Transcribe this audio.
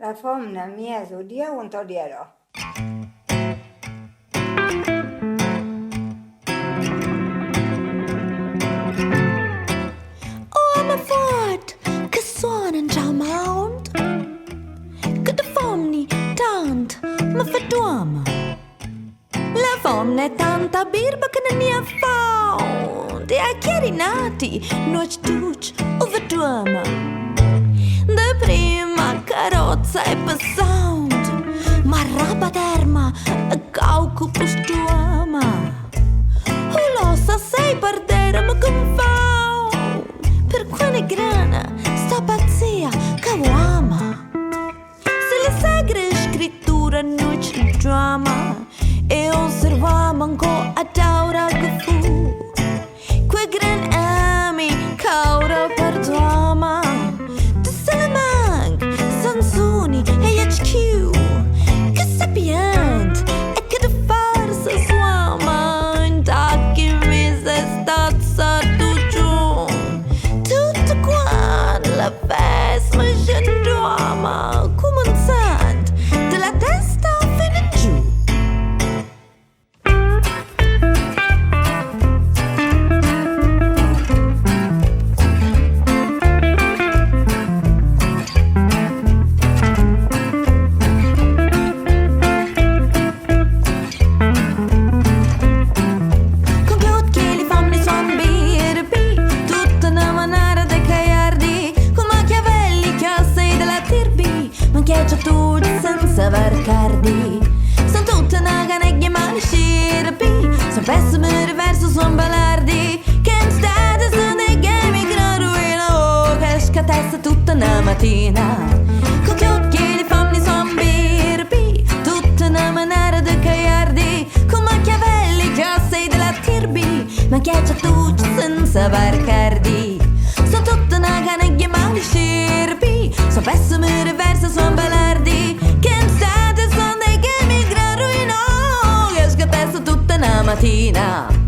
La femmina mia su dia un todiero. Una fort che suona in Jamount, che de fomni tant ma fa duama. La fomna è tanta birba che non ne ha found, e a chiari nati noi tuc o va duama. De prima carrozza è passaund, ma raba d'erma e cauco pus duama. O lo sa sei perdere ma confound, per quale grana sta pazzia che uama. Se la sagra scrittura non c'è drama, e osservamo ancora ad aura che fu quei gran ami che ora perduama. Tu se ne manca Sansoni e HQ che sapient e che de farsa sua da che mi sei stazza tu giù. Tutto quanto la festa mi scenduama, cominciando dalla testa fino in giù. Senza varcardi, son tutte una caneglia male scirpi, son pessime riverso, son balardi, che in state sono dei game graduino, che scatessa tutta una mattina, con gli occhi di fammi son birbi, tutta una maniera di caiardi, con Machiavelli che sei della tirbi, ma che c'è tu senza varcardi, son tutte una caneglia male scirpi, son pessime riverso, son balardi, che in state sono dei game graduino, che scatessa tutta una mattina.